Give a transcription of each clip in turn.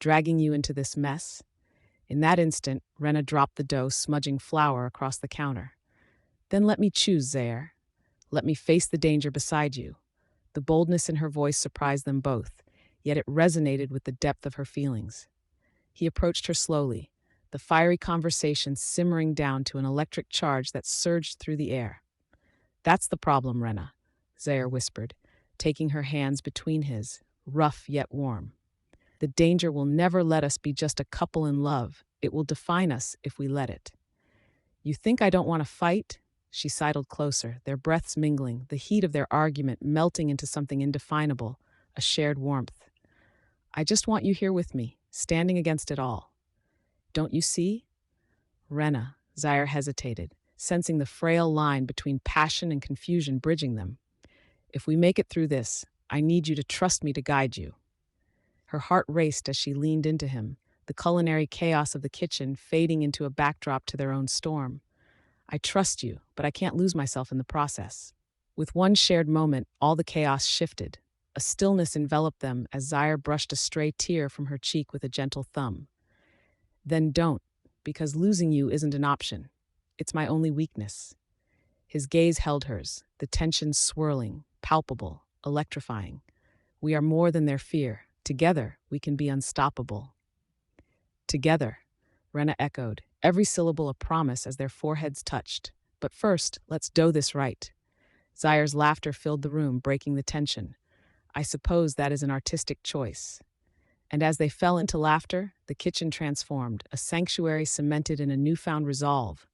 dragging you into this mess?" In that instant, Wrenna dropped the dough, smudging flour across the counter. "Then let me choose, Zaire. Let me face the danger beside you." The boldness in her voice surprised them both, yet it resonated with the depth of her feelings. He approached her slowly, the fiery conversation simmering down to an electric charge that surged through the air. "That's the problem, Wrenna," Zaire whispered, taking her hands between his, rough yet warm. "The danger will never let us be just a couple in love. It will define us if we let it." "You think I don't want to fight?" She sidled closer, their breaths mingling, the heat of their argument melting into something indefinable, a shared warmth. "I just want you here with me, standing against it all. Don't you see?" "Wrenna," Zaire hesitated, sensing the frail line between passion and confusion bridging them. "If we make it through this, I need you to trust me to guide you." Her heart raced as she leaned into him, the culinary chaos of the kitchen fading into a backdrop to their own storm. "I trust you, but I can't lose myself in the process." With one shared moment, all the chaos shifted. A stillness enveloped them as Zaire brushed a stray tear from her cheek with a gentle thumb. "Then don't, because losing you isn't an option. It's my only weakness." His gaze held hers, the tension swirling, palpable, electrifying. "We are more than their fear. Together, we can be unstoppable." "Together," Wrenna echoed, every syllable a promise as their foreheads touched. "But first, let's dough this right." Zaire's laughter filled the room, breaking the tension. "I suppose that is an artistic choice." And as they fell into laughter, the kitchen transformed, a sanctuary cemented in a newfound resolve,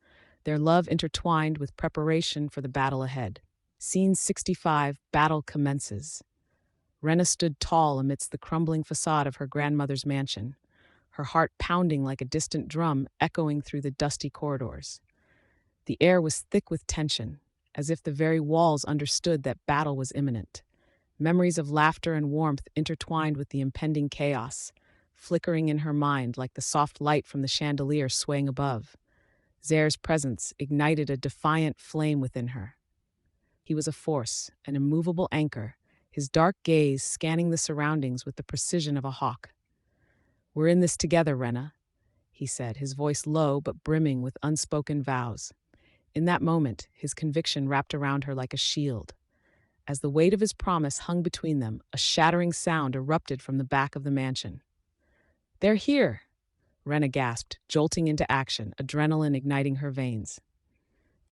their love intertwined with preparation for the battle ahead. Scene 65, battle commences. Wrenna stood tall amidst the crumbling facade of her grandmother's mansion, her heart pounding like a distant drum echoing through the dusty corridors. The air was thick with tension, as if the very walls understood that battle was imminent. Memories of laughter and warmth intertwined with the impending chaos, flickering in her mind like the soft light from the chandelier swaying above. Zaire's presence ignited a defiant flame within her. He was a force, an immovable anchor, his dark gaze scanning the surroundings with the precision of a hawk. "We're in this together, Wrenna," he said, his voice low but brimming with unspoken vows. In that moment, his conviction wrapped around her like a shield. As the weight of his promise hung between them, a shattering sound erupted from the back of the mansion. "They're here!" Wrenna gasped, jolting into action, adrenaline igniting her veins.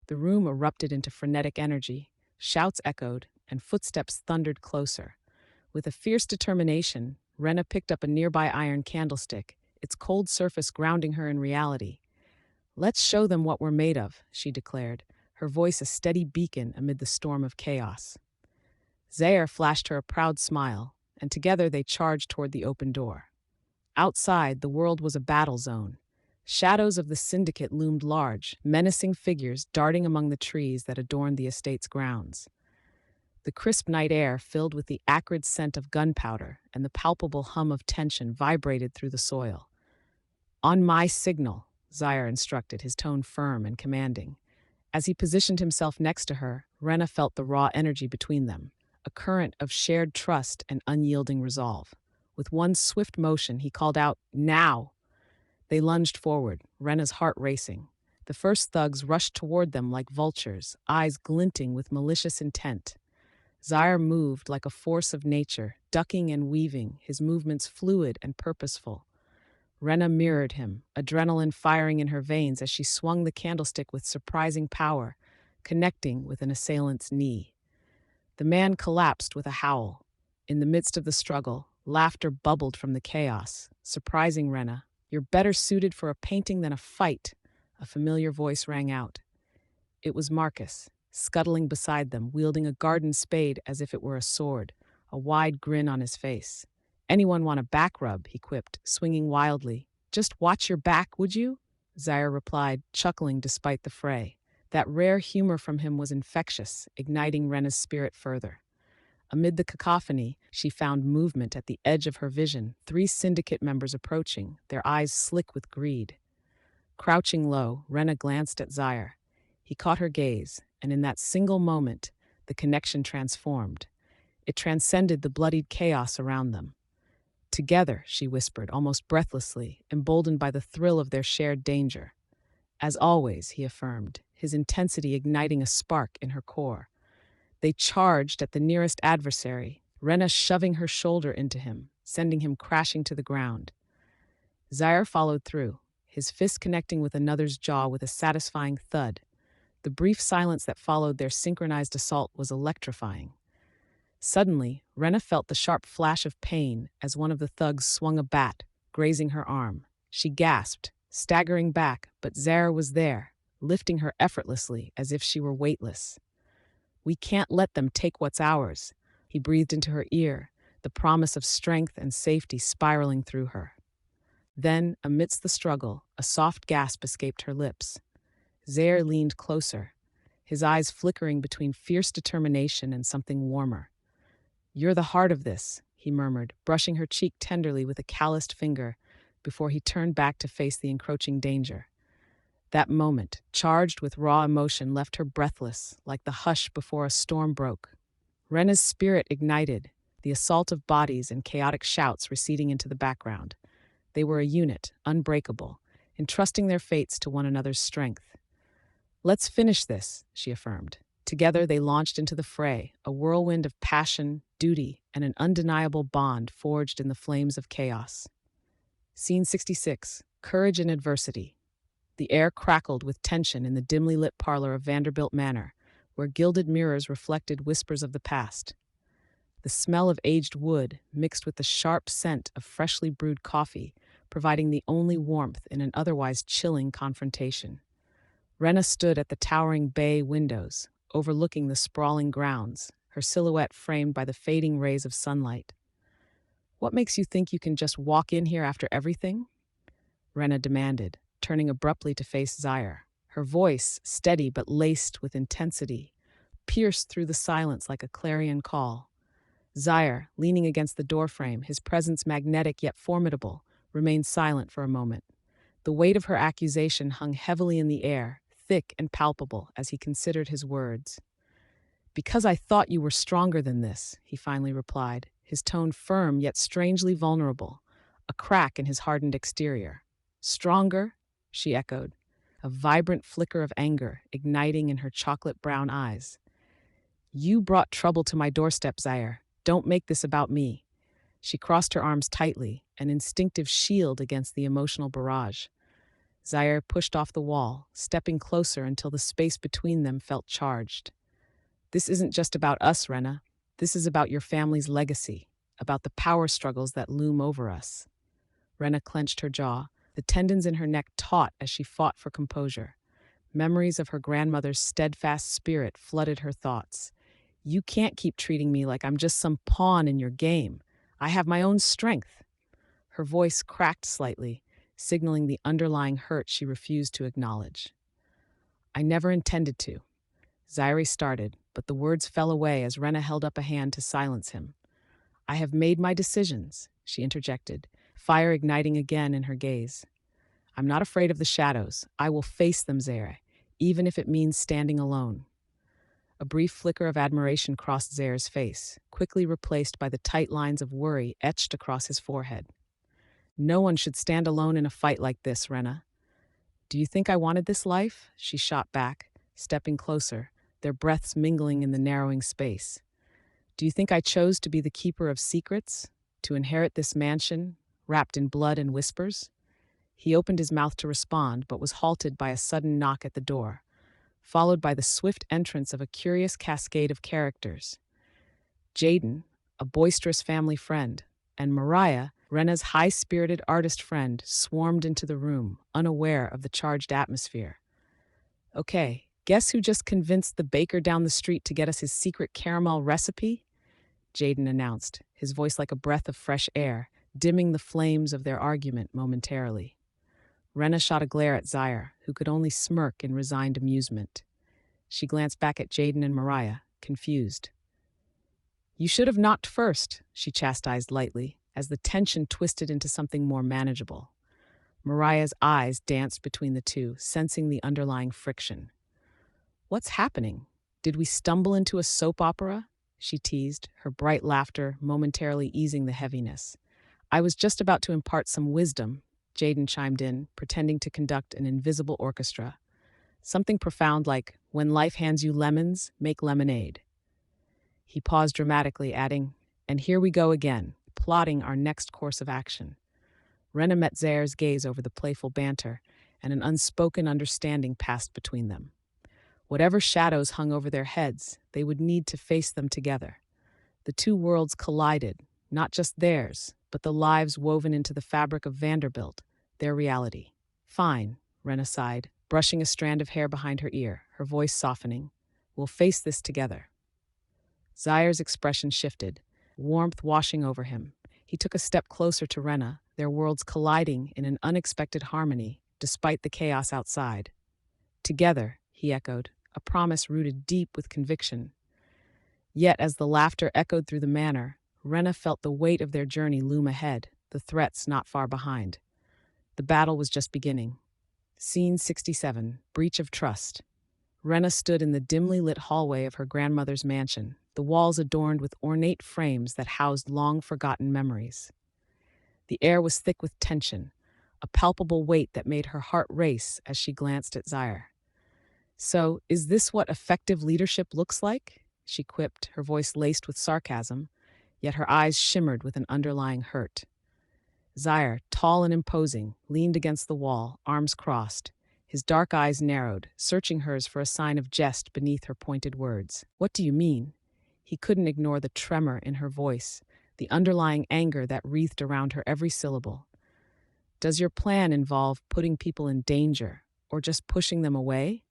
The room erupted into frenetic energy, shouts echoed, and footsteps thundered closer. With a fierce determination, Wrenna picked up a nearby iron candlestick, its cold surface grounding her in reality. "Let's show them what we're made of," she declared, her voice a steady beacon amid the storm of chaos. Zaire flashed her a proud smile, and together they charged toward the open door. Outside, the world was a battle zone. Shadows of the syndicate loomed large, menacing figures darting among the trees that adorned the estate's grounds. The crisp night air filled with the acrid scent of gunpowder, and the palpable hum of tension vibrated through the soil. "On my signal," Zaire instructed, his tone firm and commanding. As he positioned himself next to her, Wrenna felt the raw energy between them, a current of shared trust and unyielding resolve. With one swift motion, he called out, "Now!" They lunged forward, Wrenna's heart racing. The first thugs rushed toward them like vultures, eyes glinting with malicious intent. Zaire moved like a force of nature, ducking and weaving, his movements fluid and purposeful. Wrenna mirrored him, adrenaline firing in her veins as she swung the candlestick with surprising power, connecting with an assailant's knee. The man collapsed with a howl. In the midst of the struggle, laughter bubbled from the chaos, surprising Wrenna. "You're better suited for a painting than a fight," a familiar voice rang out. It was Marcus, scuttling beside them, wielding a garden spade as if it were a sword, a wide grin on his face. "Anyone want a back rub?" he quipped, swinging wildly. "Just watch your back, would you?" Zaire replied, chuckling despite the fray. That rare humor from him was infectious, igniting Wrenna's spirit further. Amid the cacophony, she found movement at the edge of her vision, 3 syndicate members approaching, their eyes slick with greed. Crouching low, Wrenna glanced at Zaire. He caught her gaze, and in that single moment, the connection transformed. It transcended the bloodied chaos around them. Together, she whispered, almost breathlessly, emboldened by the thrill of their shared danger. As always, he affirmed, his intensity igniting a spark in her core. They charged at the nearest adversary, Wrenna shoving her shoulder into him, sending him crashing to the ground. Zaire followed through, his fist connecting with another's jaw with a satisfying thud. The brief silence that followed their synchronized assault was electrifying. Suddenly, Wrenna felt the sharp flash of pain as one of the thugs swung a bat, grazing her arm. She gasped, staggering back, but Zaire was there, lifting her effortlessly as if she were weightless. "We can't let them take what's ours," he breathed into her ear, the promise of strength and safety spiraling through her. Then, amidst the struggle, a soft gasp escaped her lips. Zaire leaned closer, his eyes flickering between fierce determination and something warmer. "You're the heart of this," he murmured, brushing her cheek tenderly with a calloused finger before he turned back to face the encroaching danger. That moment, charged with raw emotion, left her breathless, like the hush before a storm broke. Wrenna's spirit ignited, the assault of bodies and chaotic shouts receding into the background. They were a unit, unbreakable, entrusting their fates to one another's strength. "Let's finish this," she affirmed. Together they launched into the fray, a whirlwind of passion, duty, and an undeniable bond forged in the flames of chaos. Scene 66. Courage in Adversity. The air crackled with tension in the dimly lit parlor of Vanderbilt Manor, where gilded mirrors reflected whispers of the past. The smell of aged wood mixed with the sharp scent of freshly brewed coffee, providing the only warmth in an otherwise chilling confrontation. Wrenna stood at the towering bay windows, overlooking the sprawling grounds, her silhouette framed by the fading rays of sunlight. "What makes you think you can just walk in here after everything?" Wrenna demanded, turning abruptly to face Zaire. Her voice, steady but laced with intensity, pierced through the silence like a clarion call. Zaire, leaning against the doorframe, his presence magnetic yet formidable, remained silent for a moment. The weight of her accusation hung heavily in the air, thick and palpable, as he considered his words. "Because I thought you were stronger than this," he finally replied, his tone firm yet strangely vulnerable, a crack in his hardened exterior. "Stronger?" she echoed, a vibrant flicker of anger igniting in her chocolate-brown eyes. "You brought trouble to my doorstep, Zaire. Don't make this about me." She crossed her arms tightly, an instinctive shield against the emotional barrage. Zaire pushed off the wall, stepping closer until the space between them felt charged. "This isn't just about us, Wrenna. This is about your family's legacy, about the power struggles that loom over us." Wrenna clenched her jaw, the tendons in her neck taut as she fought for composure. Memories of her grandmother's steadfast spirit flooded her thoughts. "You can't keep treating me like I'm just some pawn in your game. I have my own strength." Her voice cracked slightly, signaling the underlying hurt she refused to acknowledge. "I never intended to." Zaire started, but the words fell away as Wrenna held up a hand to silence him. "I have made my decisions," she interjected, fire igniting again in her gaze. "I'm not afraid of the shadows. I will face them, Zaire, even if it means standing alone." A brief flicker of admiration crossed Zaire's face, quickly replaced by the tight lines of worry etched across his forehead. "No one should stand alone in a fight like this, Wrenna." "Do you think I wanted this life?" she shot back, stepping closer, their breaths mingling in the narrowing space. "Do you think I chose to be the keeper of secrets, to inherit this mansion, wrapped in blood and whispers?" He opened his mouth to respond, but was halted by a sudden knock at the door, followed by the swift entrance of a curious cascade of characters. Jaden, a boisterous family friend, and Mariah, Wrenna's high-spirited artist friend, swarmed into the room, unaware of the charged atmosphere. "Okay, guess who just convinced the baker down the street to get us his secret caramel recipe?" Jaden announced, his voice like a breath of fresh air, dimming the flames of their argument momentarily. Wrenna shot a glare at Zaire, who could only smirk in resigned amusement. She glanced back at Jaden and Mariah, confused. "You should have knocked first," she chastised lightly, as the tension twisted into something more manageable. Mariah's eyes danced between the two, sensing the underlying friction. "What's happening? Did we stumble into a soap opera?" she teased, her bright laughter momentarily easing the heaviness. I was just about to impart some wisdom, Jaden chimed in, pretending to conduct an invisible orchestra. Something profound like, when life hands you lemons, make lemonade. He paused dramatically, adding, and here we go again, plotting our next course of action. Wrenna met Zaire's gaze over the playful banter, and an unspoken understanding passed between them. Whatever shadows hung over their heads, they would need to face them together. The two worlds collided, not just theirs, but the lives woven into the fabric of Vanderbilt, their reality. Fine, Wrenna sighed, brushing a strand of hair behind her ear, her voice softening. We'll face this together. Zaire's expression shifted, warmth washing over him. He took a step closer to Wrenna, their worlds colliding in an unexpected harmony, despite the chaos outside. Together, he echoed, a promise rooted deep with conviction. Yet, as the laughter echoed through the manor, Wrenna felt the weight of their journey loom ahead, the threats not far behind. The battle was just beginning. Scene 67, Breach of Trust. Wrenna stood in the dimly lit hallway of her grandmother's mansion, the walls adorned with ornate frames that housed long-forgotten memories. The air was thick with tension, a palpable weight that made her heart race as she glanced at Zaire. So, is this what effective leadership looks like? She quipped, her voice laced with sarcasm, yet her eyes shimmered with an underlying hurt. Zaire, tall and imposing, leaned against the wall, arms crossed. His dark eyes narrowed, searching hers for a sign of jest beneath her pointed words. What do you mean? He couldn't ignore the tremor in her voice, the underlying anger that wreathed around her every syllable. Does your plan involve putting people in danger, or just pushing them away?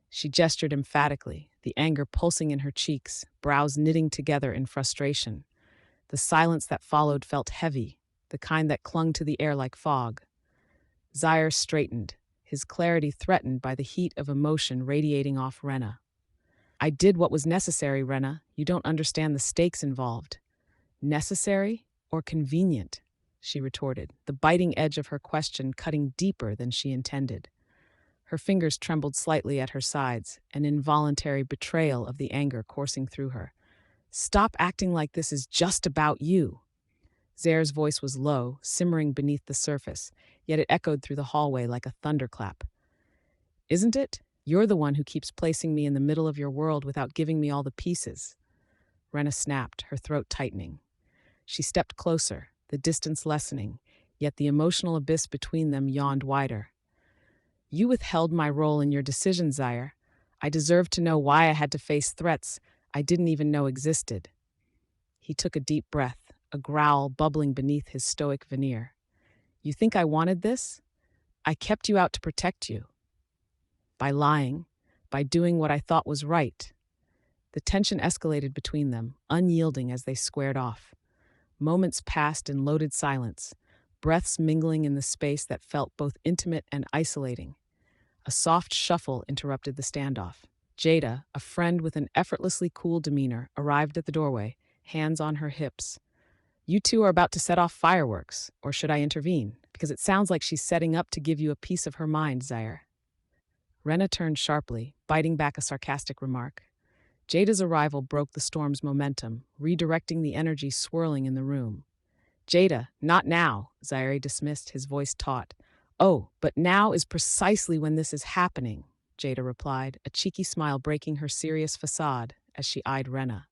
She gestured emphatically, the anger pulsing in her cheeks, brows knitting together in frustration. The silence that followed felt heavy, the kind that clung to the air like fog. Zaire straightened, his clarity threatened by the heat of emotion radiating off Wrenna. I did what was necessary, Wrenna. You don't understand the stakes involved. Necessary or convenient? She retorted, the biting edge of her question cutting deeper than she intended. Her fingers trembled slightly at her sides, an involuntary betrayal of the anger coursing through her. Stop acting like this is just about you. Zaire's voice was low, simmering beneath the surface, yet it echoed through the hallway like a thunderclap. Isn't it? You're the one who keeps placing me in the middle of your world without giving me all the pieces. Wrenna snapped, her throat tightening. She stepped closer, the distance lessening, yet the emotional abyss between them yawned wider. You withheld my role in your decision, Zaire. I deserve to know why I had to face threats I didn't even know existed. He took a deep breath, a growl bubbling beneath his stoic veneer. You think I wanted this? I kept you out to protect you. By lying, by doing what I thought was right. The tension escalated between them, unyielding as they squared off. Moments passed in loaded silence, breaths mingling in the space that felt both intimate and isolating. A soft shuffle interrupted the standoff. Jada, a friend with an effortlessly cool demeanor, arrived at the doorway, hands on her hips. You two are about to set off fireworks, or should I intervene? Because it sounds like she's setting up to give you a piece of her mind, Zaire. Wrenna turned sharply, biting back a sarcastic remark. Jada's arrival broke the storm's momentum, redirecting the energy swirling in the room. Jada, not now, Zaire dismissed, his voice taut. Oh, but now is precisely when this is happening, Jada replied, a cheeky smile breaking her serious facade as she eyed Wrenna.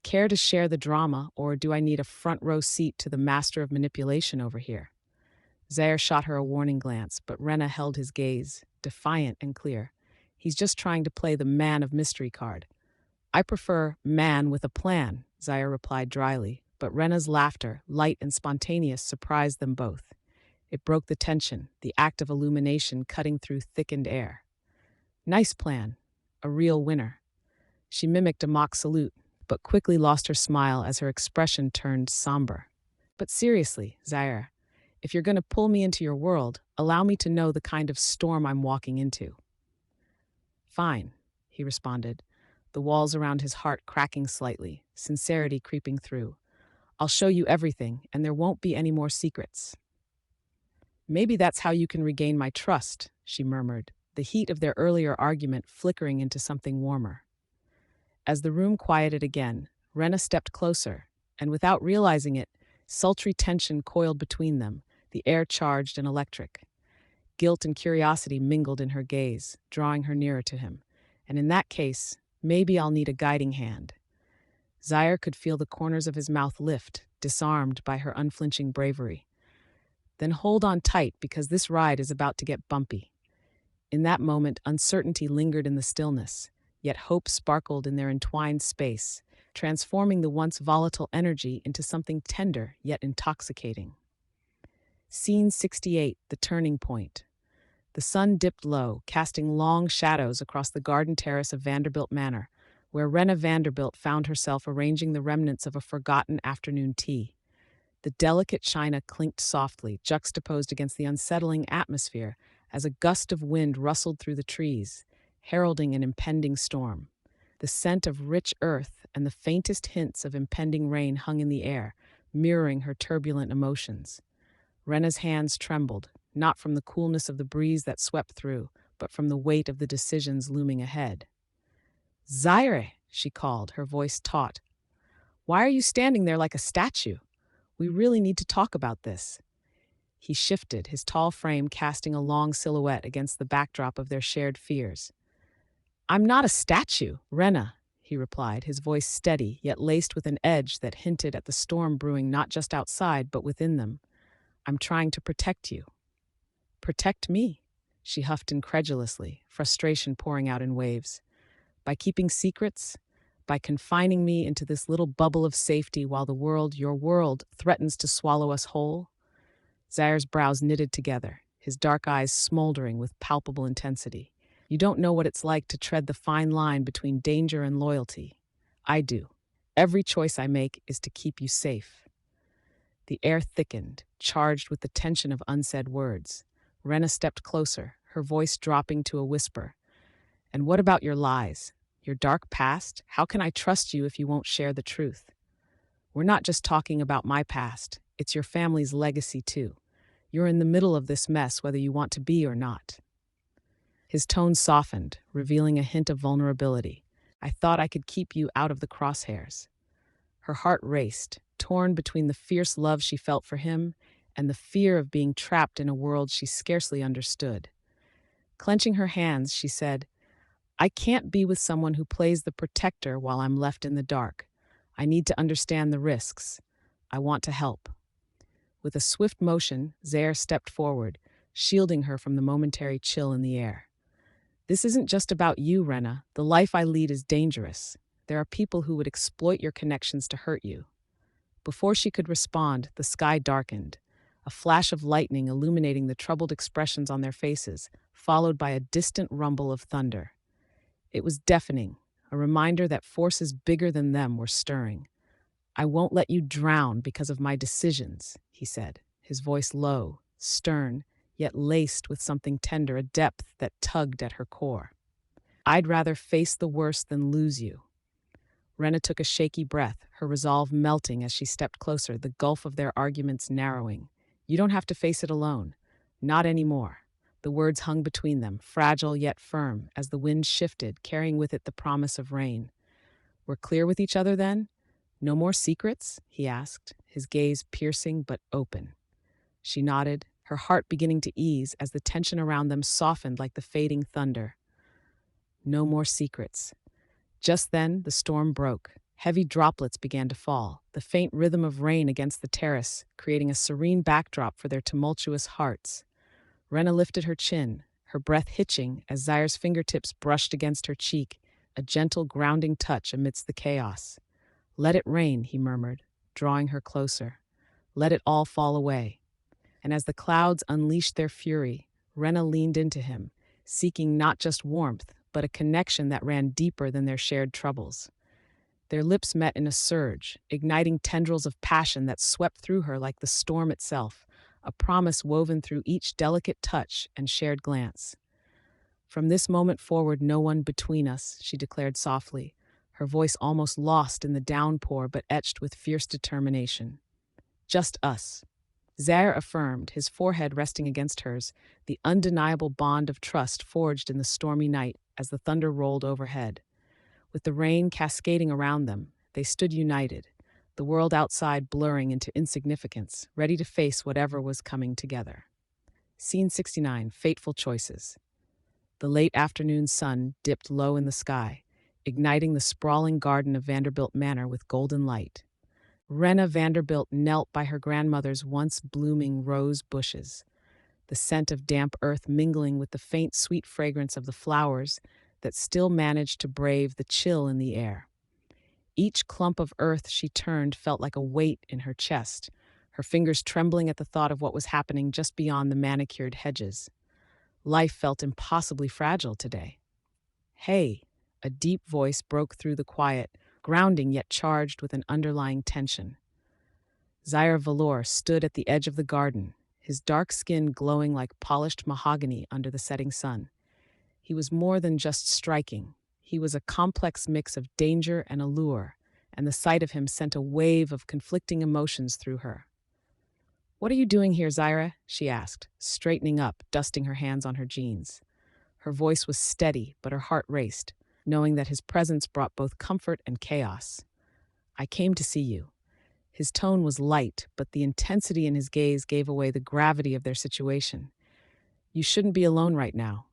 Care to share the drama, or do I need a front-row seat to the master of manipulation over here? Zaire shot her a warning glance, but Wrenna held his gaze, defiant and clear. He's just trying to play the man of mystery card. I prefer man with a plan, Zaire replied dryly, but Wrenna's laughter, light and spontaneous, surprised them both. It broke the tension, the act of illumination cutting through thickened air. Nice plan. A real winner. She mimicked a mock salute, but quickly lost her smile as her expression turned somber. But seriously, Zaire, if you're going to pull me into your world, allow me to know the kind of storm I'm walking into. Fine, he responded, the walls around his heart cracking slightly, sincerity creeping through. I'll show you everything, and there won't be any more secrets. Maybe that's how you can regain my trust, she murmured, the heat of their earlier argument flickering into something warmer. As the room quieted again, Wrenna stepped closer, and without realizing it, Sultry tension coiled between them, the air charged and electric. Guilt and curiosity mingled in her gaze, drawing her nearer to him. And in that case, maybe I'll need a guiding hand. Zaire could feel the corners of his mouth lift, disarmed by her unflinching bravery. Then hold on tight because this ride is about to get bumpy. In that moment, uncertainty lingered in the stillness, yet hope sparkled in their entwined space, transforming the once volatile energy into something tender yet intoxicating. Scene 68, the turning point. The sun dipped low, casting long shadows across the garden terrace of Vanderbilt Manor, where Wrenna Vanderbilt found herself arranging the remnants of a forgotten afternoon tea. The delicate china clinked softly, juxtaposed against the unsettling atmosphere, as a gust of wind rustled through the trees, heralding an impending storm. The scent of rich earth and the faintest hints of impending rain hung in the air, mirroring her turbulent emotions. Wrenna's hands trembled, not from the coolness of the breeze that swept through, but from the weight of the decisions looming ahead. "Zaire," she called, her voice taut. "Why are you standing there like a statue? We really need to talk about this." He shifted, his tall frame casting a long silhouette against the backdrop of their shared fears. "I'm not a statue, Wrenna," he replied, his voice steady, yet laced with an edge that hinted at the storm brewing not just outside, but within them. "I'm trying to protect you." "Protect me?" She huffed incredulously, frustration pouring out in waves. "By keeping secrets? By confining me into this little bubble of safety while the world, your world, threatens to swallow us whole?" Zaire's brows knitted together, his dark eyes smoldering with palpable intensity. "You don't know what it's like to tread the fine line between danger and loyalty. I do. Every choice I make is to keep you safe." The air thickened, charged with the tension of unsaid words. Wrenna stepped closer, her voice dropping to a whisper. "And what about your lies? Your dark past? How can I trust you if you won't share the truth? We're not just talking about my past. It's your family's legacy, too. You're in the middle of this mess whether you want to be or not." His tone softened, revealing a hint of vulnerability. "I thought I could keep you out of the crosshairs." Her heart raced, torn between the fierce love she felt for him and the fear of being trapped in a world she scarcely understood. Clenching her hands, she said, "I can't be with someone who plays the protector while I'm left in the dark. I need to understand the risks. I want to help." With a swift motion, Zaire stepped forward, shielding her from the momentary chill in the air. "This isn't just about you, Wrenna. The life I lead is dangerous. There are people who would exploit your connections to hurt you." Before she could respond, the sky darkened, a flash of lightning illuminating the troubled expressions on their faces, followed by a distant rumble of thunder. It was deafening, a reminder that forces bigger than them were stirring. "I won't let you drown because of my decisions," he said, his voice low, stern, yet laced with something tender, a depth that tugged at her core. "I'd rather face the worst than lose you." Wrenna took a shaky breath, her resolve melting as she stepped closer, the gulf of their arguments narrowing. "You don't have to face it alone. Not anymore." The words hung between them, fragile yet firm, as the wind shifted, carrying with it the promise of rain. "We're clear with each other then? No more secrets?" he asked, his gaze piercing but open. She nodded, her heart beginning to ease as the tension around them softened like the fading thunder. No more secrets. Just then, the storm broke. Heavy droplets began to fall, the faint rhythm of rain against the terrace, creating a serene backdrop for their tumultuous hearts. Wrenna lifted her chin, her breath hitching as Zaire's fingertips brushed against her cheek, a gentle grounding touch amidst the chaos. "Let it rain," he murmured, drawing her closer. "Let it all fall away." And as the clouds unleashed their fury, Wrenna leaned into him, seeking not just warmth, but a connection that ran deeper than their shared troubles. Their lips met in a surge, igniting tendrils of passion that swept through her like the storm itself, a promise woven through each delicate touch and shared glance. "From this moment forward, no one between us," she declared softly, her voice almost lost in the downpour but etched with fierce determination. "Just us." Zaire affirmed, his forehead resting against hers, the undeniable bond of trust forged in the stormy night as the thunder rolled overhead. With the rain cascading around them, they stood united, the world outside blurring into insignificance, ready to face whatever was coming together. Scene 69, Fateful Choices. The late afternoon sun dipped low in the sky, igniting the sprawling garden of Vanderbilt Manor with golden light. Wrenna Vanderbilt knelt by her grandmother's once blooming rose bushes, the scent of damp earth mingling with the faint sweet fragrance of the flowers that still managed to brave the chill in the air. Each clump of earth she turned felt like a weight in her chest, her fingers trembling at the thought of what was happening just beyond the manicured hedges. Life felt impossibly fragile today. "Hey," a deep voice broke through the quiet, grounding yet charged with an underlying tension. Zaire Vellore stood at the edge of the garden, his dark skin glowing like polished mahogany under the setting sun. He was more than just striking. He was a complex mix of danger and allure, and the sight of him sent a wave of conflicting emotions through her. "What are you doing here, Zaire?" she asked, straightening up, dusting her hands on her jeans. Her voice was steady, but her heart raced, knowing that his presence brought both comfort and chaos. "I came to see you." His tone was light, but the intensity in his gaze gave away the gravity of their situation. "You shouldn't be alone right now."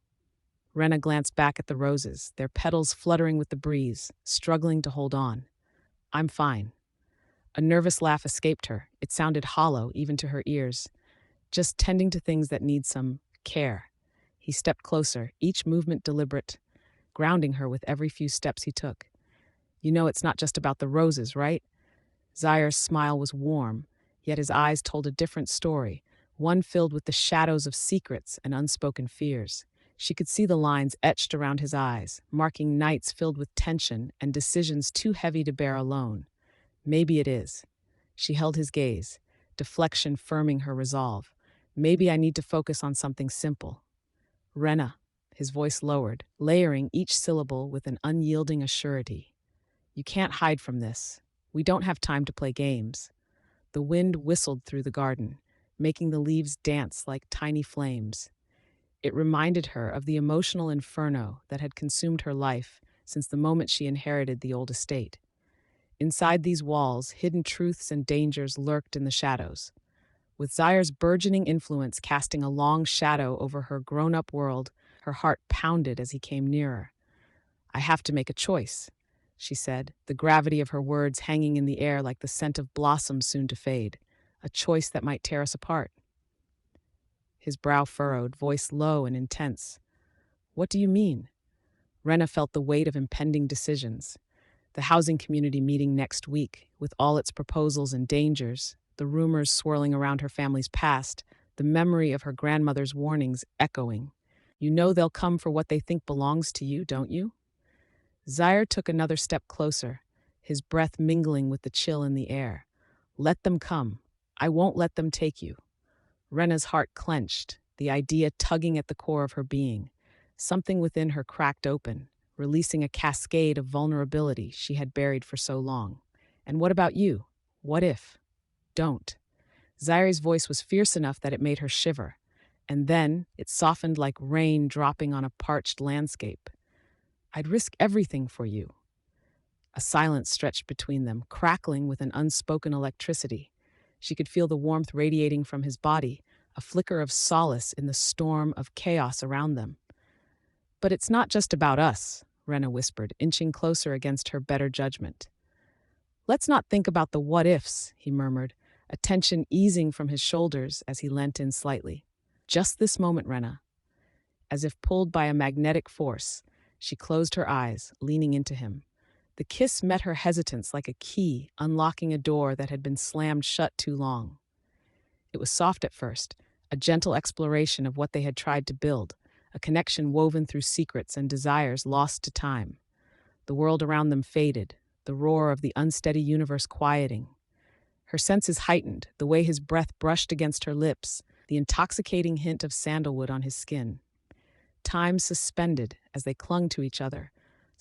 Wrenna glanced back at the roses, their petals fluttering with the breeze, struggling to hold on. "I'm fine." A nervous laugh escaped her. It sounded hollow, even to her ears. "Just tending to things that need some care." He stepped closer, each movement deliberate, grounding her with every few steps he took. "You know it's not just about the roses, right?" Zaire's smile was warm, yet his eyes told a different story, one filled with the shadows of secrets and unspoken fears. She could see the lines etched around his eyes, marking nights filled with tension and decisions too heavy to bear alone. "Maybe it is." She held his gaze, deflection firming her resolve. "Maybe I need to focus on something simple." "Wrenna," his voice lowered, layering each syllable with an unyielding assurity. "You can't hide from this. We don't have time to play games." The wind whistled through the garden, making the leaves dance like tiny flames. It reminded her of the emotional inferno that had consumed her life since the moment she inherited the old estate. Inside these walls, hidden truths and dangers lurked in the shadows. With Zaire's burgeoning influence casting a long shadow over her grown-up world, her heart pounded as he came nearer. "I have to make a choice," she said, the gravity of her words hanging in the air like the scent of blossoms soon to fade. "A choice that might tear us apart." His brow furrowed, voice low and intense. "What do you mean?" Wrenna felt the weight of impending decisions. The housing community meeting next week, with all its proposals and dangers, the rumors swirling around her family's past, the memory of her grandmother's warnings echoing. "You know they'll come for what they think belongs to you, don't you?" Zaire took another step closer, his breath mingling with the chill in the air. "Let them come. I won't let them take you." Wrenna's heart clenched, the idea tugging at the core of her being. Something within her cracked open, releasing a cascade of vulnerability she had buried for so long. "And what about you? What if?" "Don't." Zaire's voice was fierce enough that it made her shiver, and then it softened like rain dropping on a parched landscape. "I'd risk everything for you." A silence stretched between them, crackling with an unspoken electricity. She could feel the warmth radiating from his body, a flicker of solace in the storm of chaos around them. "But it's not just about us," Wrenna whispered, inching closer against her better judgment. "Let's not think about the what-ifs," he murmured, a tension easing from his shoulders as he leant in slightly. "Just this moment, Wrenna." As if pulled by a magnetic force, she closed her eyes, leaning into him. The kiss met her hesitance like a key, unlocking a door that had been slammed shut too long. It was soft at first, a gentle exploration of what they had tried to build, a connection woven through secrets and desires lost to time. The world around them faded, the roar of the unsteady universe quieting. Her senses heightened, the way his breath brushed against her lips, the intoxicating hint of sandalwood on his skin. Time suspended as they clung to each other,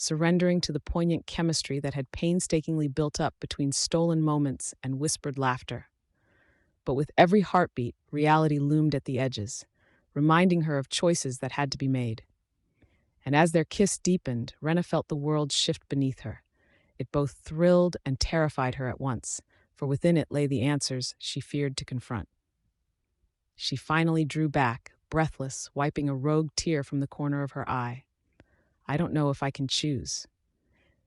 surrendering to the poignant chemistry that had painstakingly built up between stolen moments and whispered laughter. But with every heartbeat, reality loomed at the edges, reminding her of choices that had to be made. And as their kiss deepened, Wrenna felt the world shift beneath her. It both thrilled and terrified her at once, for within it lay the answers she feared to confront. She finally drew back, breathless, wiping a rogue tear from the corner of her eye. I don't know if I can choose.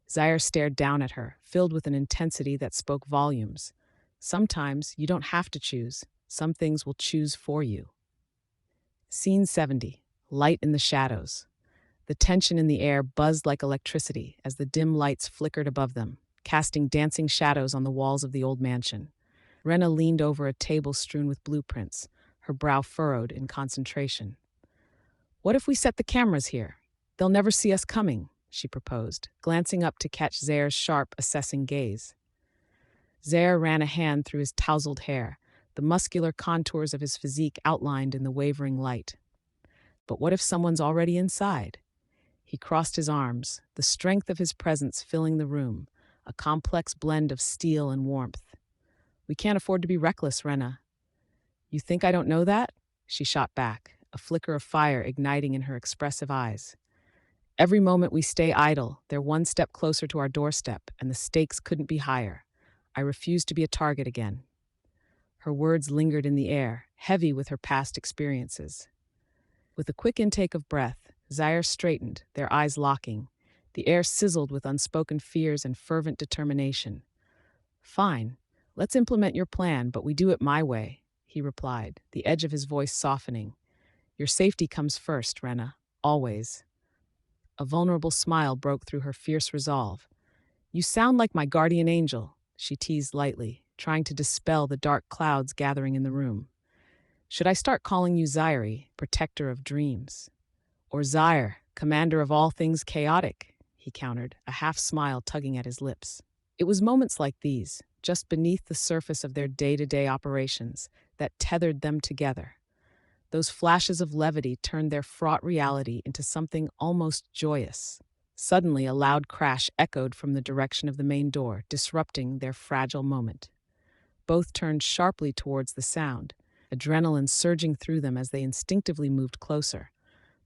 Zaire stared down at her, filled with an intensity that spoke volumes. Sometimes you don't have to choose. Some things will choose for you. Scene 70. Light in the shadows. The tension in the air buzzed like electricity as the dim lights flickered above them, casting dancing shadows on the walls of the old mansion. Wrenna leaned over a table strewn with blueprints, her brow furrowed in concentration. What if we set the cameras here? They'll never see us coming, she proposed, glancing up to catch Zaire's sharp, assessing gaze. Zaire ran a hand through his tousled hair, the muscular contours of his physique outlined in the wavering light. But what if someone's already inside? He crossed his arms, the strength of his presence filling the room, a complex blend of steel and warmth. We can't afford to be reckless, Wrenna. You think I don't know that? She shot back, a flicker of fire igniting in her expressive eyes. Every moment we stay idle, they're one step closer to our doorstep, and the stakes couldn't be higher. I refuse to be a target again. Her words lingered in the air, heavy with her past experiences. With a quick intake of breath, Zaire straightened, their eyes locking. The air sizzled with unspoken fears and fervent determination. Fine, let's implement your plan, but we do it my way, he replied, the edge of his voice softening. Your safety comes first, Wrenna, always. A vulnerable smile broke through her fierce resolve. You sound like my guardian angel, she teased lightly, trying to dispel the dark clouds gathering in the room. Should I start calling you Zaire, protector of dreams? Or Zaire, commander of all things chaotic, he countered, a half-smile tugging at his lips. It was moments like these, just beneath the surface of their day-to-day operations, that tethered them together. Those flashes of levity turned their fraught reality into something almost joyous. Suddenly, a loud crash echoed from the direction of the main door, disrupting their fragile moment. Both turned sharply towards the sound, adrenaline surging through them as they instinctively moved closer.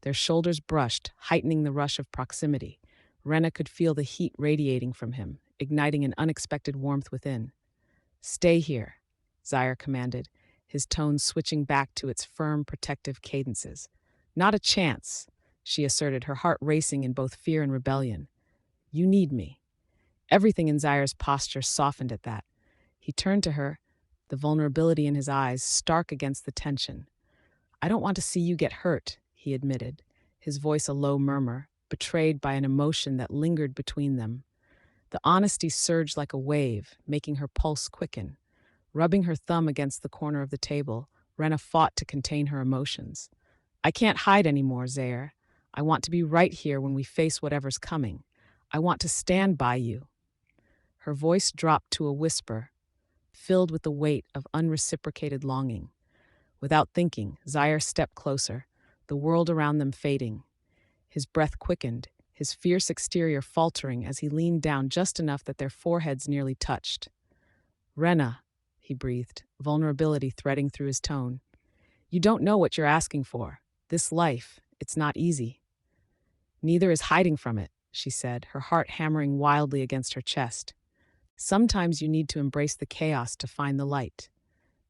Their shoulders brushed, heightening the rush of proximity. Wrenna could feel the heat radiating from him, igniting an unexpected warmth within. Stay here, Zaire commanded, his tone switching back to its firm, protective cadences. Not a chance, she asserted, her heart racing in both fear and rebellion. You need me. Everything in Zaire's posture softened at that. He turned to her, the vulnerability in his eyes stark against the tension. I don't want to see you get hurt, he admitted, his voice a low murmur, betrayed by an emotion that lingered between them. The honesty surged like a wave, making her pulse quicken. Rubbing her thumb against the corner of the table, Wrenna fought to contain her emotions. I can't hide anymore, Zaire. I want to be right here when we face whatever's coming. I want to stand by you. Her voice dropped to a whisper, filled with the weight of unreciprocated longing. Without thinking, Zaire stepped closer, the world around them fading. His breath quickened, his fierce exterior faltering as he leaned down just enough that their foreheads nearly touched. Wrenna, he breathed, vulnerability threading through his tone. You don't know what you're asking for. This life, it's not easy. Neither is hiding from it, she said, her heart hammering wildly against her chest. Sometimes you need to embrace the chaos to find the light,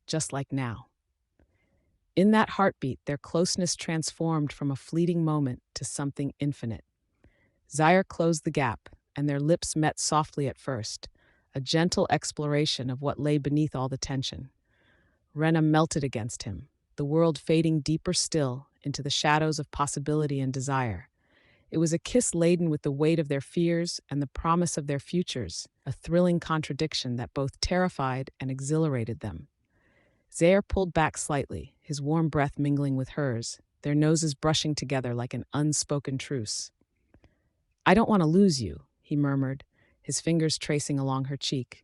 just like now. In that heartbeat, their closeness transformed from a fleeting moment to something infinite. Zaire closed the gap, and their lips met softly at first, a gentle exploration of what lay beneath all the tension. Wrenna melted against him, the world fading deeper still into the shadows of possibility and desire. It was a kiss laden with the weight of their fears and the promise of their futures, a thrilling contradiction that both terrified and exhilarated them. Zaire pulled back slightly, his warm breath mingling with hers, their noses brushing together like an unspoken truce. I don't want to lose you, he murmured, his fingers tracing along her cheek.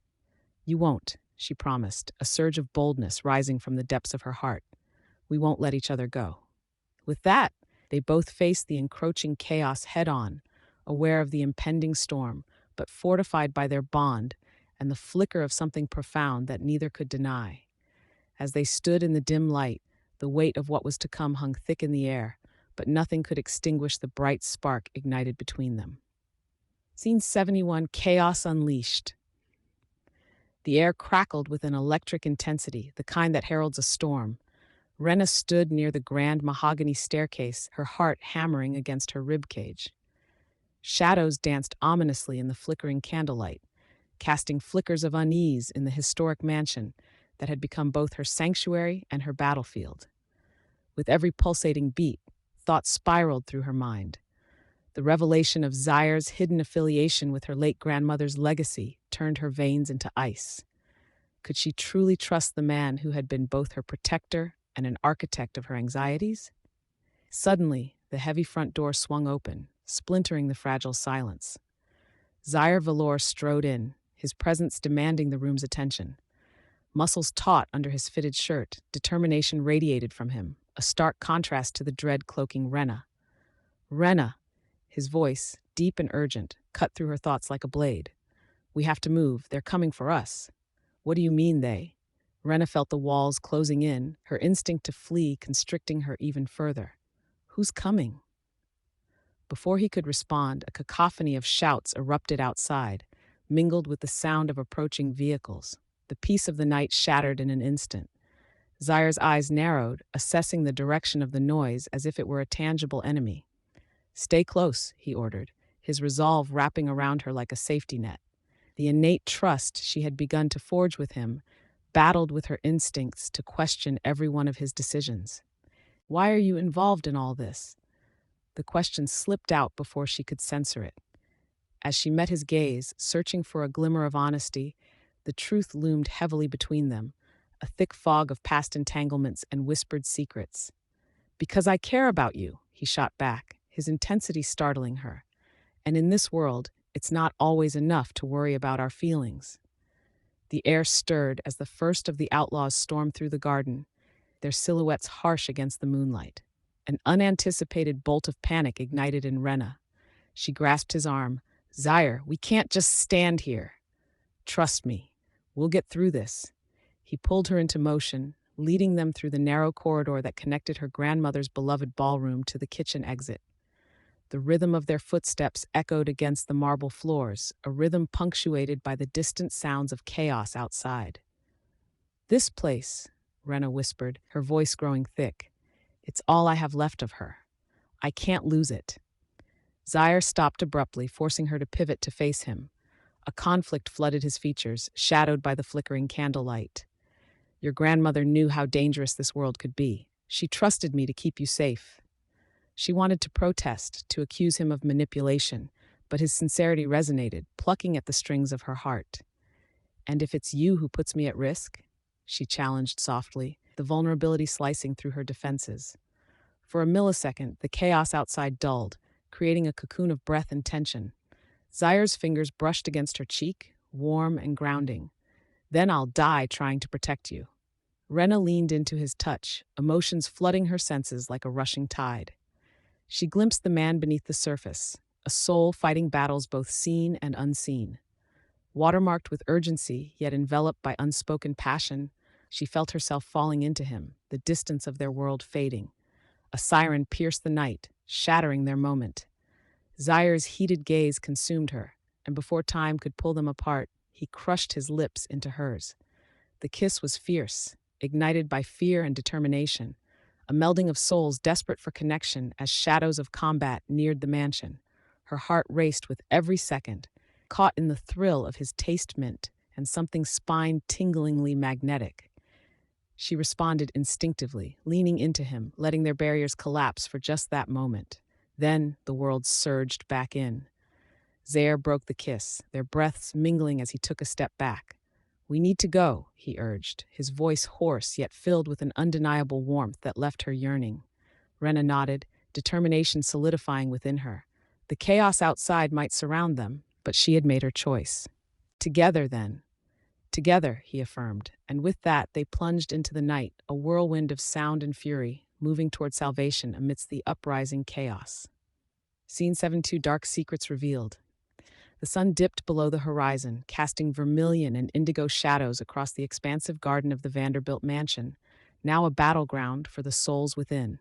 You won't, she promised, a surge of boldness rising from the depths of her heart. We won't let each other go. With that, they both faced the encroaching chaos head-on, aware of the impending storm, but fortified by their bond and the flicker of something profound that neither could deny. As they stood in the dim light, the weight of what was to come hung thick in the air, but nothing could extinguish the bright spark ignited between them. Scene 71, Chaos Unleashed. The air crackled with an electric intensity, the kind that heralds a storm. Wrenna stood near the grand mahogany staircase, her heart hammering against her rib cage. Shadows danced ominously in the flickering candlelight, casting flickers of unease in the historic mansion that had become both her sanctuary and her battlefield. With every pulsating beat, thoughts spiraled through her mind. The revelation of Zaire's hidden affiliation with her late grandmother's legacy turned her veins into ice. Could she truly trust the man who had been both her protector and an architect of her anxieties? Suddenly, the heavy front door swung open, splintering the fragile silence. Zaire Vellore strode in, his presence demanding the room's attention. Muscles taut under his fitted shirt, determination radiated from him, a stark contrast to the dread cloaking Wrenna. "Wrenna," his voice, deep and urgent, cut through her thoughts like a blade. "We have to move. They're coming for us." "What do you mean, they?" Wrenna felt the walls closing in, her instinct to flee constricting her even further. "Who's coming?" Before he could respond, a cacophony of shouts erupted outside, mingled with the sound of approaching vehicles. The peace of the night shattered in an instant. Zaire's eyes narrowed, assessing the direction of the noise as if it were a tangible enemy. "Stay close," he ordered, his resolve wrapping around her like a safety net. The innate trust she had begun to forge with him battled with her instincts to question every one of his decisions. "Why are you involved in all this?" The question slipped out before she could censor it. As she met his gaze, searching for a glimmer of honesty, the truth loomed heavily between them, a thick fog of past entanglements and whispered secrets. "Because I care about you," he shot back, his intensity startling her. "And in this world, it's not always enough to worry about our feelings." The air stirred as the first of the outlaws stormed through the garden, their silhouettes harsh against the moonlight. An unanticipated bolt of panic ignited in Wrenna. She grasped his arm. "Zaire, we can't just stand here." "Trust me. We'll get through this." He pulled her into motion, leading them through the narrow corridor that connected her grandmother's beloved ballroom to the kitchen exit. The rhythm of their footsteps echoed against the marble floors, a rhythm punctuated by the distant sounds of chaos outside. "This place," Wrenna whispered, her voice growing thick. "It's all I have left of her. I can't lose it." Zaire stopped abruptly, forcing her to pivot to face him. A conflict flooded his features, shadowed by the flickering candlelight. "Your grandmother knew how dangerous this world could be. She trusted me to keep you safe." She wanted to protest, to accuse him of manipulation, but his sincerity resonated, plucking at the strings of her heart. "And if it's you who puts me at risk?" she challenged softly, the vulnerability slicing through her defenses. For a millisecond, the chaos outside dulled, creating a cocoon of breath and tension. Zaire's fingers brushed against her cheek, warm and grounding. "Then I'll die trying to protect you." Wrenna leaned into his touch, emotions flooding her senses like a rushing tide. She glimpsed the man beneath the surface, a soul fighting battles both seen and unseen. Watermarked with urgency, yet enveloped by unspoken passion, she felt herself falling into him, the distance of their world fading. A siren pierced the night, shattering their moment. Zaire's heated gaze consumed her, and before time could pull them apart, he crushed his lips into hers. The kiss was fierce, ignited by fear and determination, a melding of souls desperate for connection as shadows of combat neared the mansion. Her heart raced with every second, caught in the thrill of his taste mint and something spine-tinglingly magnetic. She responded instinctively, leaning into him, letting their barriers collapse for just that moment. Then the world surged back in. Zaire broke the kiss, their breaths mingling as he took a step back. "We need to go," he urged, his voice hoarse yet filled with an undeniable warmth that left her yearning. Wrenna nodded, determination solidifying within her. The chaos outside might surround them, but she had made her choice. "Together, then." "Together," he affirmed, and with that they plunged into the night, a whirlwind of sound and fury, moving toward salvation amidst the uprising chaos. Scene 7-2, Dark Secrets Revealed. The sun dipped below the horizon, casting vermilion and indigo shadows across the expansive garden of the Vanderbilt mansion, now a battleground for the souls within.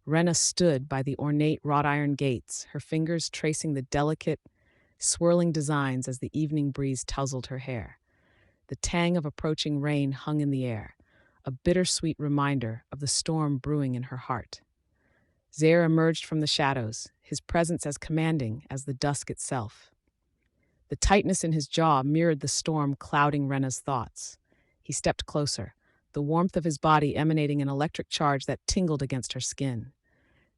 Wrenna stood by the ornate wrought-iron gates, her fingers tracing the delicate, swirling designs as the evening breeze tousled her hair. The tang of approaching rain hung in the air, a bittersweet reminder of the storm brewing in her heart. Zaire emerged from the shadows, his presence as commanding as the dusk itself. The tightness in his jaw mirrored the storm clouding Wrenna's thoughts. He stepped closer, the warmth of his body emanating an electric charge that tingled against her skin.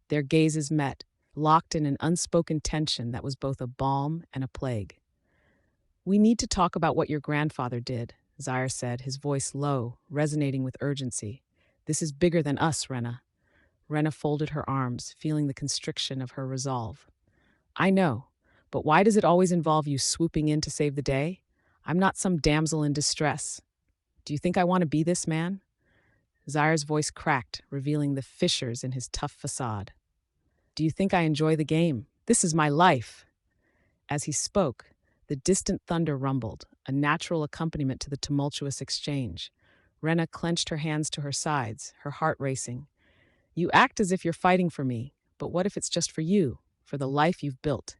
Their gazes met, locked in an unspoken tension that was both a balm and a plague. "We need to talk about what your grandfather did," Zaire said, his voice low, resonating with urgency. "This is bigger than us, Wrenna." Wrenna folded her arms, feeling the constriction of her resolve. "I know, but why does it always involve you swooping in to save the day? I'm not some damsel in distress. Do you think I want to be this man?" Zaire's voice cracked, revealing the fissures in his tough facade. "Do you think I enjoy the game? This is my life." As he spoke, the distant thunder rumbled, a natural accompaniment to the tumultuous exchange. Wrenna clenched her hands to her sides, her heart racing. "You act as if you're fighting for me, but what if it's just for you, for the life you've built?"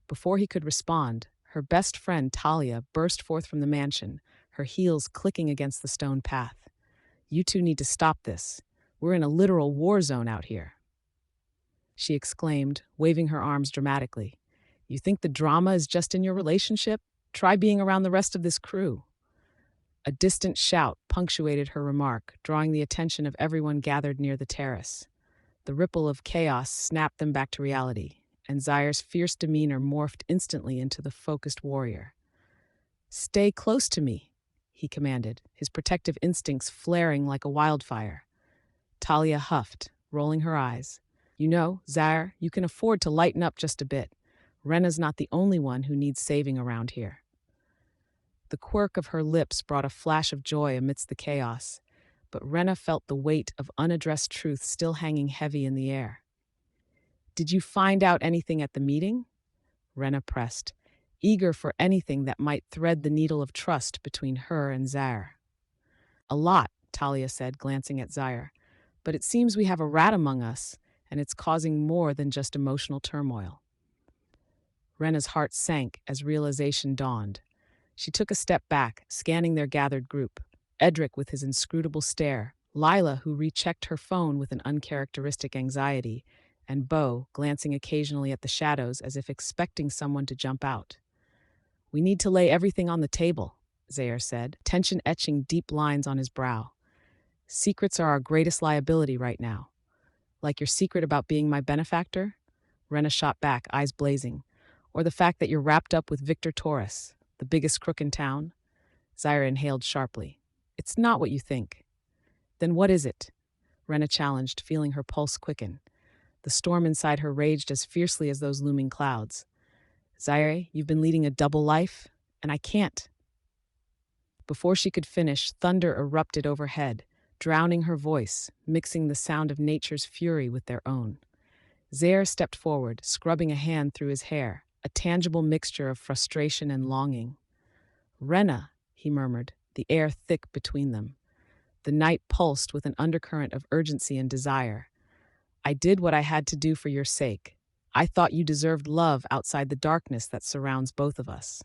Before he could respond, her best friend Talia burst forth from the mansion, her heels clicking against the stone path. "You two need to stop this. We're in a literal war zone out here," she exclaimed, waving her arms dramatically. "You think the drama is just in your relationship? Try being around the rest of this crew." A distant shout punctuated her remark, drawing the attention of everyone gathered near the terrace. The ripple of chaos snapped them back to reality, and Zaire's fierce demeanor morphed instantly into the focused warrior. "Stay close to me," he commanded, his protective instincts flaring like a wildfire. Talia huffed, rolling her eyes. "You know, Zaire, you can afford to lighten up just a bit. Wrenna's not the only one who needs saving around here." The quirk of her lips brought a flash of joy amidst the chaos, but Wrenna felt the weight of unaddressed truth still hanging heavy in the air. "Did you find out anything at the meeting?" Wrenna pressed, eager for anything that might thread the needle of trust between her and Zaire. "A lot," Talia said, glancing at Zaire, "but it seems we have a rat among us, and it's causing more than just emotional turmoil." Wrenna's heart sank as realization dawned. She took a step back, scanning their gathered group. Edric with his inscrutable stare, Lila, who rechecked her phone with an uncharacteristic anxiety, and Beau, glancing occasionally at the shadows as if expecting someone to jump out. "We need to lay everything on the table," Zaire said, tension etching deep lines on his brow. "Secrets are our greatest liability right now." "Like your secret about being my benefactor?" Wrenna shot back, eyes blazing. "Or the fact that you're wrapped up with Victor Torres, the biggest crook in town?" Zaire inhaled sharply. "It's not what you think." "Then what is it?" Wrenna challenged, feeling her pulse quicken. The storm inside her raged as fiercely as those looming clouds. "Zaire, you've been leading a double life, and I can't." Before she could finish, thunder erupted overhead, drowning her voice, mixing the sound of nature's fury with their own. Zaire stepped forward, scrubbing a hand through his hair, a tangible mixture of frustration and longing. "Wrenna," he murmured, the air thick between them. The night pulsed with an undercurrent of urgency and desire. "I did what I had to do for your sake. I thought you deserved love outside the darkness that surrounds both of us."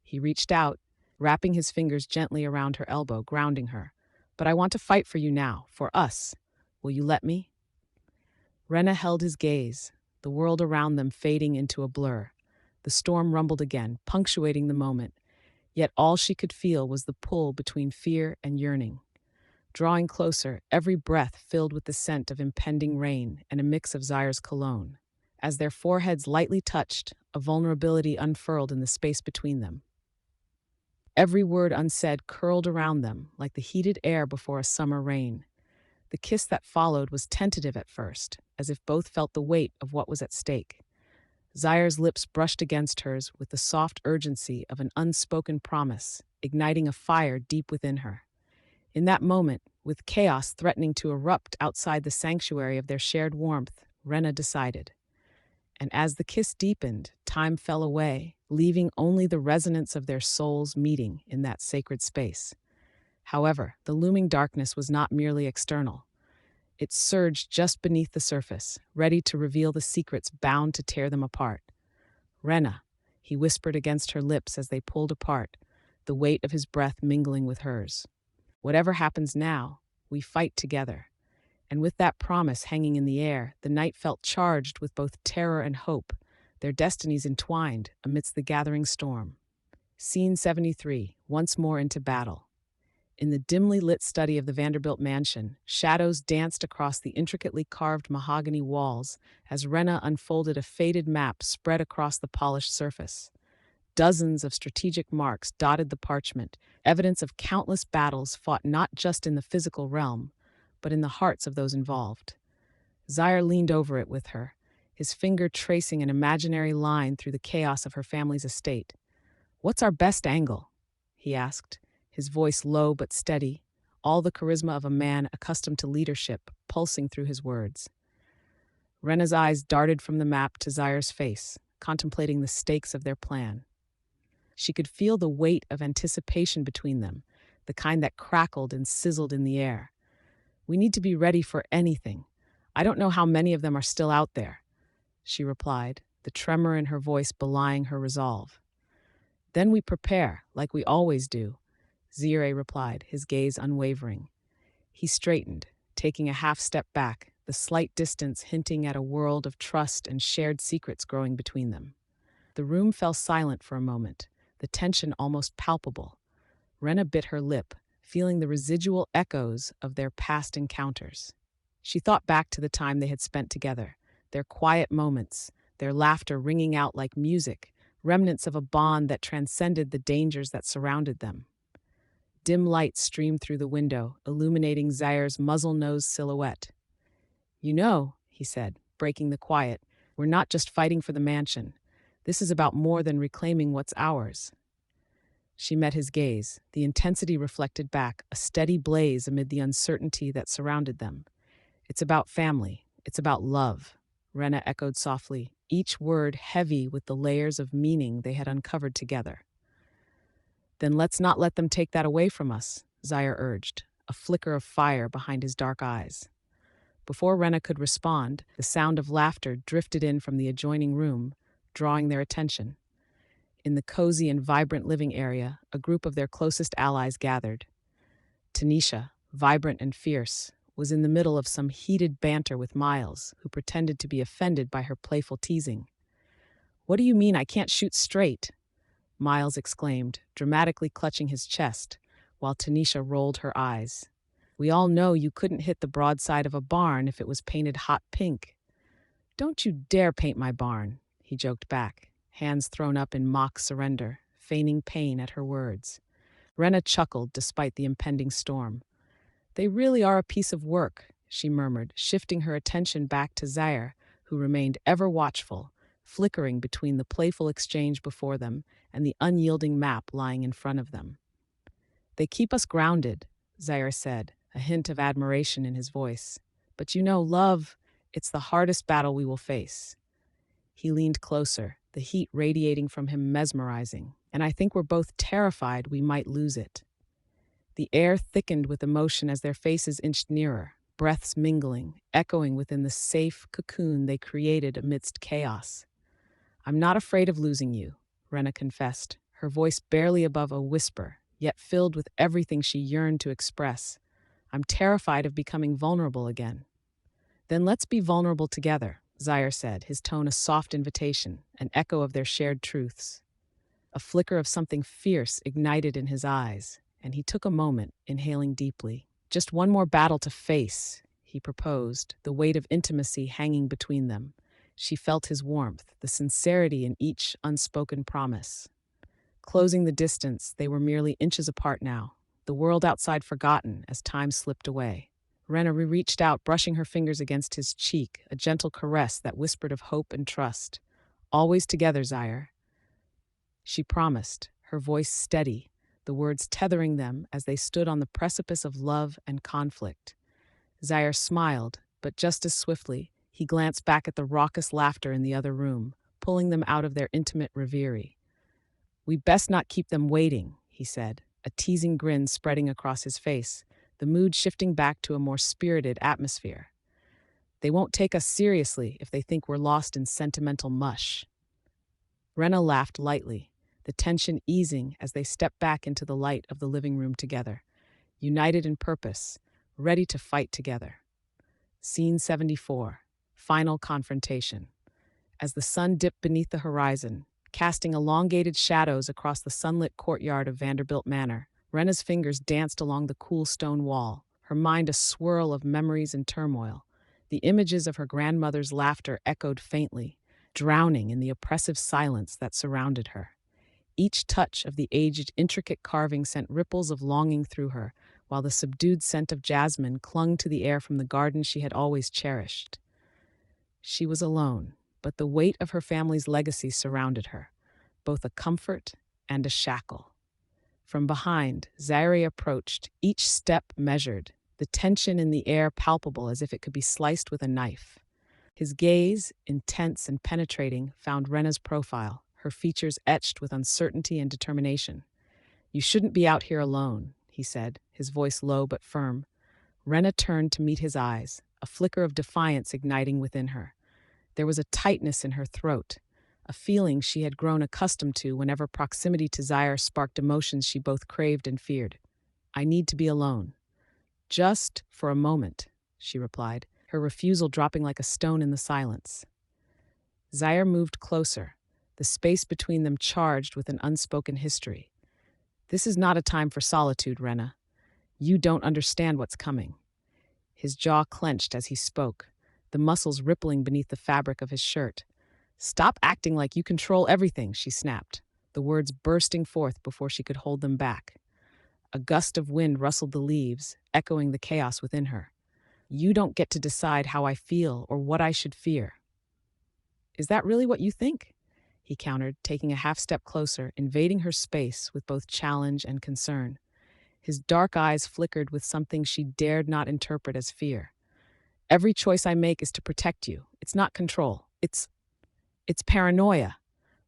He reached out, wrapping his fingers gently around her elbow, grounding her. "But I want to fight for you now, for us. Will you let me?" Wrenna held his gaze, the world around them fading into a blur. The storm rumbled again, punctuating the moment, yet all she could feel was the pull between fear and yearning. Drawing closer, every breath filled with the scent of impending rain and a mix of Zaire's cologne. As their foreheads lightly touched, a vulnerability unfurled in the space between them. Every word unsaid curled around them like the heated air before a summer rain. The kiss that followed was tentative at first, as if both felt the weight of what was at stake. Zaire's lips brushed against hers with the soft urgency of an unspoken promise, igniting a fire deep within her. In that moment, with chaos threatening to erupt outside the sanctuary of their shared warmth, Wrenna decided. And as the kiss deepened, time fell away, leaving only the resonance of their souls meeting in that sacred space. However, the looming darkness was not merely external. It surged just beneath the surface, ready to reveal the secrets bound to tear them apart. "Wrenna," he whispered against her lips as they pulled apart, the weight of his breath mingling with hers. Whatever happens now, we fight together. And with that promise hanging in the air, the night felt charged with both terror and hope, their destinies entwined amidst the gathering storm. Scene 73, once more into battle. In the dimly lit study of the Vanderbilt mansion, shadows danced across the intricately carved mahogany walls as Wrenna unfolded a faded map spread across the polished surface. Dozens of strategic marks dotted the parchment, evidence of countless battles fought not just in the physical realm, but in the hearts of those involved. Zaire leaned over it with her, his finger tracing an imaginary line through the chaos of her family's estate. "What's our best angle?" he asked, his voice low but steady, all the charisma of a man accustomed to leadership pulsing through his words. Wrenna's eyes darted from the map to Zaire's face, contemplating the stakes of their plan. She could feel the weight of anticipation between them, the kind that crackled and sizzled in the air. "We need to be ready for anything. I don't know how many of them are still out there," she replied, the tremor in her voice belying her resolve. "Then we prepare, like we always do," Zaire replied, his gaze unwavering. He straightened, taking a half step back, the slight distance hinting at a world of trust and shared secrets growing between them. The room fell silent for a moment, the tension almost palpable. Wrenna bit her lip, feeling the residual echoes of their past encounters. She thought back to the time they had spent together, their quiet moments, their laughter ringing out like music, remnants of a bond that transcended the dangers that surrounded them. Dim light streamed through the window, illuminating Zaire's muzzle-nosed silhouette. "You know," he said, breaking the quiet, "we're not just fighting for the mansion. This is about more than reclaiming what's ours." She met his gaze, the intensity reflected back, a steady blaze amid the uncertainty that surrounded them. "It's about family. It's about love," Wrenna echoed softly, each word heavy with the layers of meaning they had uncovered together. "Then let's not let them take that away from us," Zaire urged, a flicker of fire behind his dark eyes. Before Wrenna could respond, the sound of laughter drifted in from the adjoining room, drawing their attention. In the cozy and vibrant living area, a group of their closest allies gathered. Tanisha, vibrant and fierce, was in the middle of some heated banter with Miles, who pretended to be offended by her playful teasing. "What do you mean I can't shoot straight?" Miles exclaimed, dramatically clutching his chest, while Tanisha rolled her eyes. "We all know you couldn't hit the broadside of a barn if it was painted hot pink." "Don't you dare paint my barn," he joked back, hands thrown up in mock surrender, feigning pain at her words. Wrenna chuckled despite the impending storm. "They really are a piece of work," she murmured, shifting her attention back to Zaire, who remained ever watchful, flickering between the playful exchange before them and the unyielding map lying in front of them. "They keep us grounded," Zaire said, a hint of admiration in his voice. "But you know, love, it's the hardest battle we will face." He leaned closer, the heat radiating from him mesmerizing, "and I think we're both terrified we might lose it." The air thickened with emotion as their faces inched nearer, breaths mingling, echoing within the safe cocoon they created amidst chaos. "I'm not afraid of losing you," Wrenna confessed, her voice barely above a whisper, yet filled with everything she yearned to express. "I'm terrified of becoming vulnerable again." "Then let's be vulnerable together," Zaire said, his tone a soft invitation, an echo of their shared truths. A flicker of something fierce ignited in his eyes, and he took a moment, inhaling deeply. "Just one more battle to face," he proposed, the weight of intimacy hanging between them. She felt his warmth, the sincerity in each unspoken promise. Closing the distance, they were merely inches apart now, the world outside forgotten as time slipped away. Wrenna reached out, brushing her fingers against his cheek, a gentle caress that whispered of hope and trust. "Always together, Zaire," she promised, her voice steady, the words tethering them as they stood on the precipice of love and conflict. Zaire smiled, but just as swiftly, he glanced back at the raucous laughter in the other room, pulling them out of their intimate reverie. "We best not keep them waiting," he said, a teasing grin spreading across his face, the mood shifting back to a more spirited atmosphere. "They won't take us seriously if they think we're lost in sentimental mush." Wrenna laughed lightly, the tension easing as they stepped back into the light of the living room together, united in purpose, ready to fight together. Scene 74. Final confrontation. As the sun dipped beneath the horizon, casting elongated shadows across the sunlit courtyard of Vanderbilt Manor, Wrenna's fingers danced along the cool stone wall, her mind a swirl of memories and turmoil. The images of her grandmother's laughter echoed faintly, drowning in the oppressive silence that surrounded her. Each touch of the aged, intricate carving sent ripples of longing through her, while the subdued scent of jasmine clung to the air from the garden she had always cherished. She was alone, but the weight of her family's legacy surrounded her, both a comfort and a shackle. From behind, Zaire approached, each step measured, the tension in the air palpable as if it could be sliced with a knife. His gaze, intense and penetrating, found Wrenna's profile, her features etched with uncertainty and determination. "You shouldn't be out here alone," he said, his voice low but firm. Wrenna turned to meet his eyes, a flicker of defiance igniting within her. There was a tightness in her throat, a feeling she had grown accustomed to whenever proximity to Zaire sparked emotions she both craved and feared. "I need to be alone." "Just for a moment," she replied, her refusal dropping like a stone in the silence. Zaire moved closer, the space between them charged with an unspoken history. "This is not a time for solitude, Wrenna. You don't understand what's coming." His jaw clenched as he spoke, the muscles rippling beneath the fabric of his shirt. "Stop acting like you control everything," she snapped, the words bursting forth before she could hold them back. A gust of wind rustled the leaves, echoing the chaos within her. "You don't get to decide how I feel or what I should fear." "Is that really what you think?" he countered, taking a half-step closer, invading her space with both challenge and concern. His dark eyes flickered with something she dared not interpret as fear. "Every choice I make is to protect you. It's not control. It's paranoia,"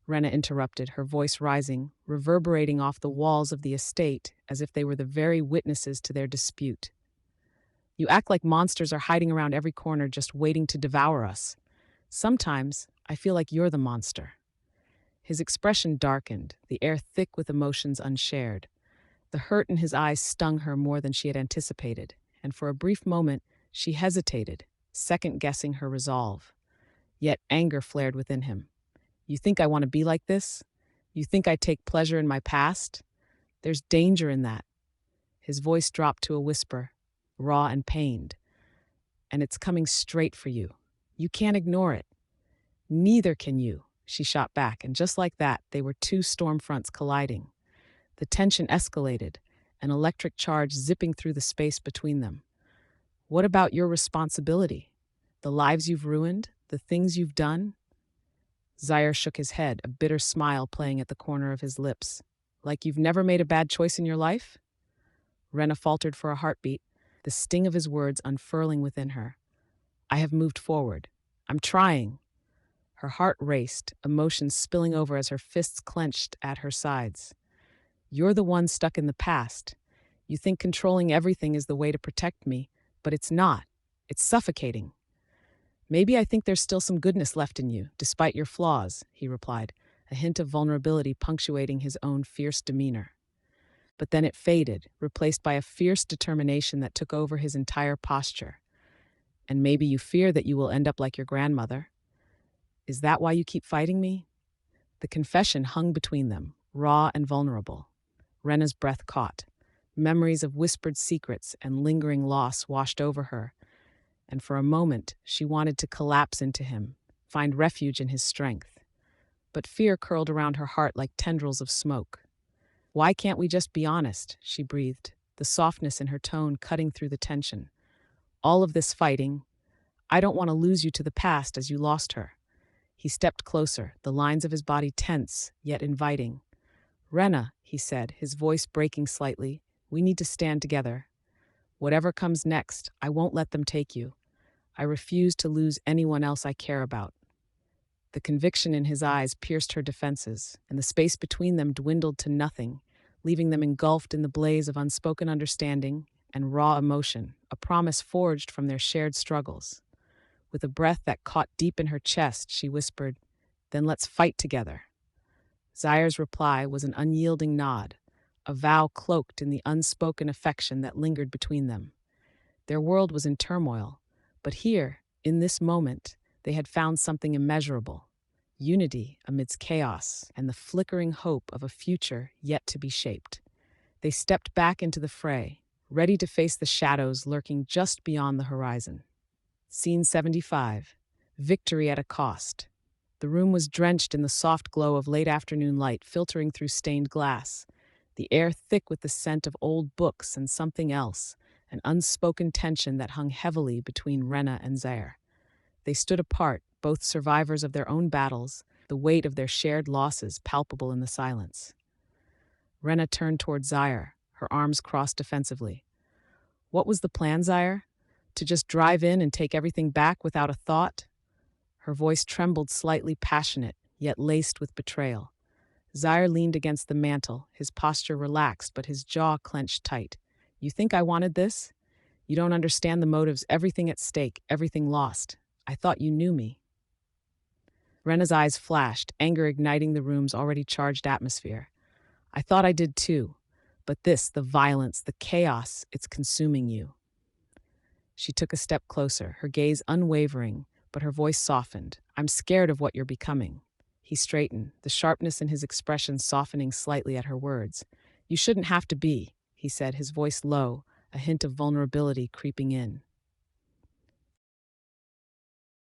Wrenna interrupted, her voice rising, reverberating off the walls of the estate as if they were the very witnesses to their dispute. "You act like monsters are hiding around every corner just waiting to devour us. Sometimes I feel like you're the monster." His expression darkened, the air thick with emotions unshared. The hurt in his eyes stung her more than she had anticipated, and for a brief moment she hesitated, second-guessing her resolve. Yet anger flared within him. "You think I want to be like this? You think I take pleasure in my past? There's danger in that." His voice dropped to a whisper, raw and pained. "And it's coming straight for you. You can't ignore it." "Neither can you," she shot back, and just like that, they were two storm fronts colliding. The tension escalated, an electric charge zipping through the space between them. "What about your responsibility? The lives you've ruined? The things you've done?" Zaire shook his head, a bitter smile playing at the corner of his lips. "Like you've never made a bad choice in your life?" Wrenna faltered for a heartbeat, the sting of his words unfurling within her. "I have moved forward. I'm trying." Her heart raced, emotions spilling over as her fists clenched at her sides. "You're the one stuck in the past. You think controlling everything is the way to protect me, but it's not. It's suffocating." "Maybe I think there's still some goodness left in you, despite your flaws," he replied, a hint of vulnerability punctuating his own fierce demeanor. But then it faded, replaced by a fierce determination that took over his entire posture. "And maybe you fear that you will end up like your grandmother. Is that why you keep fighting me?" The confession hung between them, raw and vulnerable. Wrenna's breath caught. Memories of whispered secrets and lingering loss washed over her, and for a moment she wanted to collapse into him, find refuge in his strength. But fear curled around her heart like tendrils of smoke. "Why can't we just be honest?" she breathed, the softness in her tone cutting through the tension. "All of this fighting, I don't want to lose you to the past as you lost her." He stepped closer, the lines of his body tense, yet inviting. "Wrenna," he said, his voice breaking slightly, "we need to stand together. Whatever comes next, I won't let them take you. I refuse to lose anyone else I care about." The conviction in his eyes pierced her defenses, and the space between them dwindled to nothing, leaving them engulfed in the blaze of unspoken understanding and raw emotion, a promise forged from their shared struggles. With a breath that caught deep in her chest, she whispered, "Then let's fight together." Zaire's reply was an unyielding nod, a vow cloaked in the unspoken affection that lingered between them. Their world was in turmoil, but here, in this moment, they had found something immeasurable: unity amidst chaos and the flickering hope of a future yet to be shaped. They stepped back into the fray, ready to face the shadows lurking just beyond the horizon. Scene 75. Victory at a cost. The room was drenched in the soft glow of late afternoon light filtering through stained glass, the air thick with the scent of old books and something else, an unspoken tension that hung heavily between Wrenna and Zaire. They stood apart, both survivors of their own battles, the weight of their shared losses palpable in the silence. Wrenna turned toward Zaire, her arms crossed defensively. What was the plan, Zaire? To just drive in and take everything back without a thought? Her voice trembled, slightly passionate, yet laced with betrayal. Zaire leaned against the mantel, his posture relaxed but his jaw clenched tight. You think I wanted this? You don't understand the motives, everything at stake, everything lost. I thought you knew me. Wrenna's eyes flashed, anger igniting the room's already charged atmosphere. I thought I did too, but this, the violence, the chaos, it's consuming you. She took a step closer, her gaze unwavering, but her voice softened. I'm scared of what you're becoming. He straightened, the sharpness in his expression softening slightly at her words. You shouldn't have to be, he said, his voice low, a hint of vulnerability creeping in.